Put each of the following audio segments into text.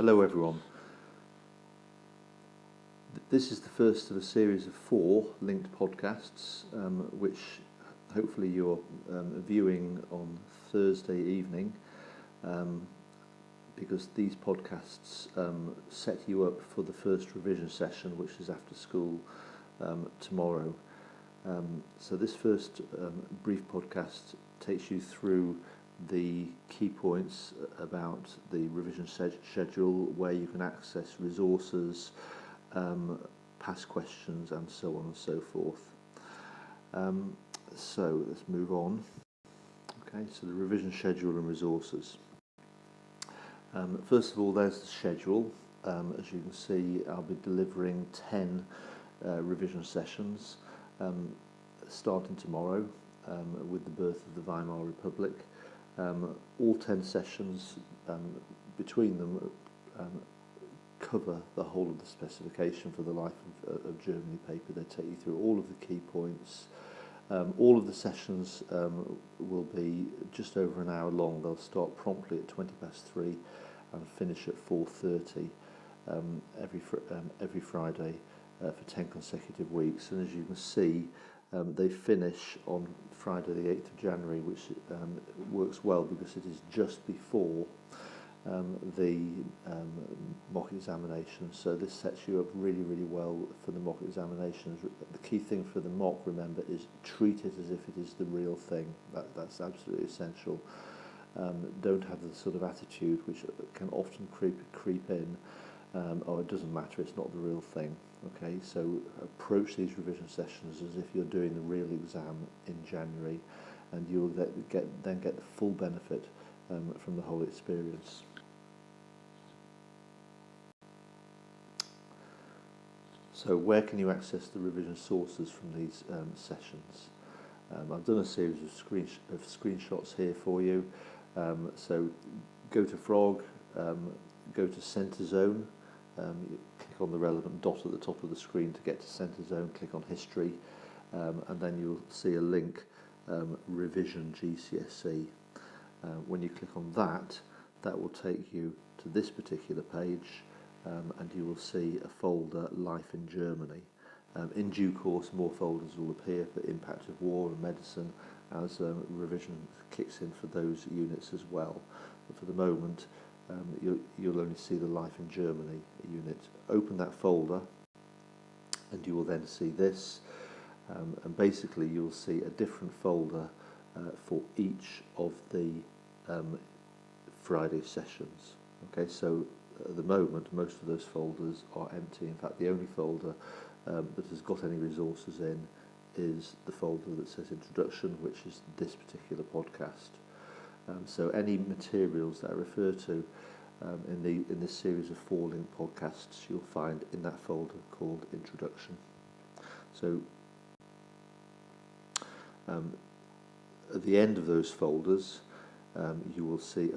Hello everyone. This is the first of a series of 4 linked podcasts, which hopefully you're viewing on Thursday evening, because these podcasts set you up for the first revision session, which is after school tomorrow. So this first brief podcast takes you through the key points about the revision schedule, where you can access resources, past questions, and so on and so forth. So let's move on. Okay, so the revision schedule and resources. First of all, there's the schedule. As you can see, I'll be delivering 10 revision sessions, starting tomorrow with the birth of the Weimar Republic. All 10 sessions between them cover the whole of the specification for the Life of Germany paper. They take you through all of the key points. All of the sessions will be just over an hour long. They'll start promptly at 3:20 and finish at 4:30 every Friday for 10 consecutive weeks. And as you can see, they finish on Friday the 8th of January, which works well because it is just before the mock examination. So this sets you up really, really well for the mock examinations. The key thing for the mock, remember, is treat it as if it is the real thing. That's absolutely essential. Don't have the sort of attitude which can often creep in, oh, it doesn't matter, it's not the real thing. Okay, so approach these revision sessions as if you're doing the real exam in January, and you'll then get the full benefit from the whole experience. So where can you access the revision sources from these sessions? I've done a series of screenshots here for you. So go to Frog, go to Center Zone, click on the relevant dot at the top of the screen to get to Center Zone, click on History, and then you'll see a link, Revision GCSE. When you click on that, that will take you to this particular page, and you will see a folder, Life in Germany. In due course, more folders will appear for Impact of War and Medicine as revision kicks in for those units as well. But for the moment, you'll only see the Life in Germany unit. Open that folder, and you will then see this, and basically you'll see a different folder for each of the Friday sessions. Okay, so at the moment most of those folders are empty. In fact, the only folder that has got any resources in is the folder that says Introduction, which is this particular podcast. So any materials that I refer to in this series of 4 linked podcasts, you'll find in that folder called Introduction. So at the end of those folders, you will see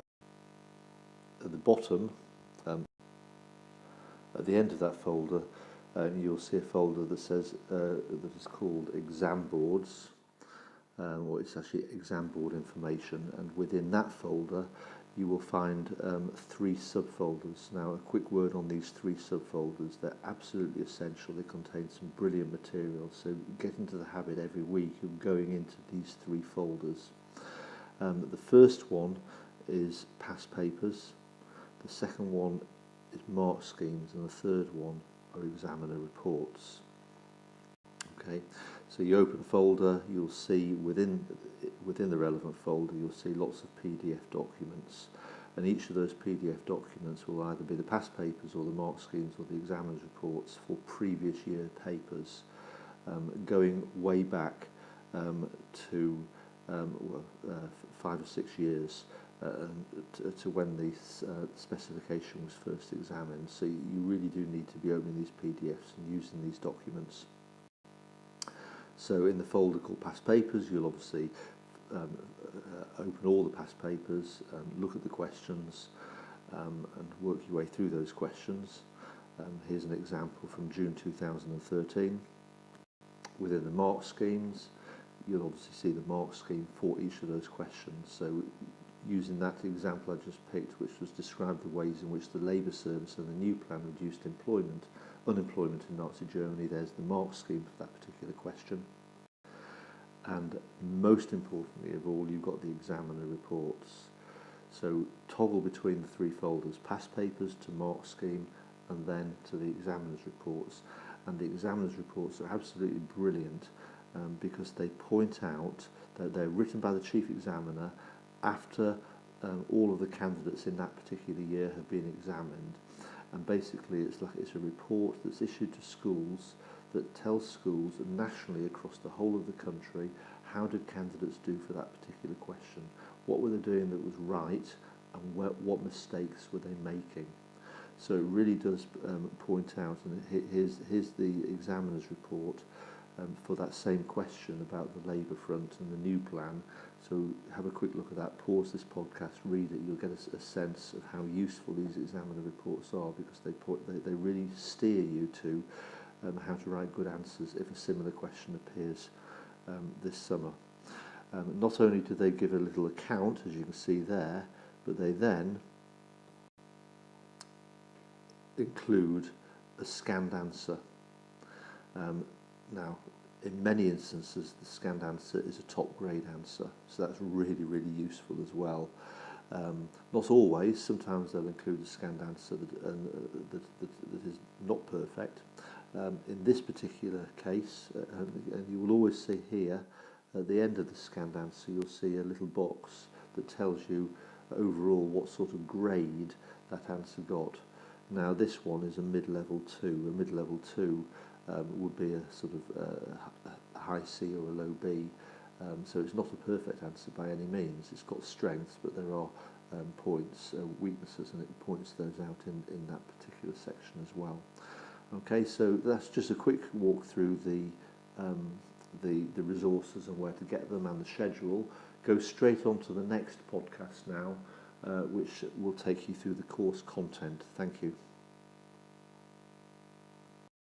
at the bottom, at the end of that folder, you'll see a folder that says that is called Exam Boards, or it's actually Exam Board Information, and within that folder you will find 3 subfolders. Now, a quick word on these 3 subfolders. They're absolutely essential. They contain some brilliant material, so get into the habit every week of going into these 3 folders. The first one is past papers, the second one is mark schemes, and the third one are examiner reports. Okay, so you open a folder, you'll see within the relevant folder you'll see lots of PDF documents, and each of those PDF documents will either be the past papers or the mark schemes or the examiner's reports for previous year papers, going way back to 5 or 6 years to when the specification was first examined. So you really do need to be opening these PDFs and using these documents. So in the folder called Past Papers, you'll obviously open all the past papers, look at the questions, and work your way through those questions. Here's an example from June 2013. Within the mark schemes, you'll obviously see the mark scheme for each of those questions. So using that example I just picked, which was described the ways in which the Labour Service and the new plan reduced unemployment in Nazi Germany. There's the mark scheme for that particular question. And most importantly of all, you've got the examiner reports. So toggle between the three folders, past papers to mark scheme, and then to the examiner's reports. And the examiner's reports are absolutely brilliant because they point out that they're written by the chief examiner after all of the candidates in that particular year have been examined. And basically it's a report that's issued to schools that tells schools nationally across the whole of the country how did candidates do for that particular question, what were they doing that was right, and what mistakes were they making. So it really does point out, and here's the examiner's report for that same question about the Labour front and the new plan. So have a quick look at that, pause this podcast, read it, you'll get a sense of how useful these examiner reports are, because they really steer you to how to write good answers if a similar question appears this summer. Not only do they give a little account, as you can see there, but they then include a scanned answer. Now, in many instances, the scanned answer is a top grade answer, so that's really, really useful as well. Not always, sometimes they'll include a scanned answer that is not perfect. In this particular case, and you will always see here, at the end of the scanned answer, you'll see a little box that tells you overall what sort of grade that answer got. Now this one is a mid-level 2. A mid-level 2 would be a sort of a high C or a low B. So it's not a perfect answer by any means. It's got strengths, but there are points, weaknesses, and it points those out in that particular section as well. Okay, so that's just a quick walk through the resources and where to get them and the schedule. Go straight on to the next podcast now, which will take you through the course content. Thank you.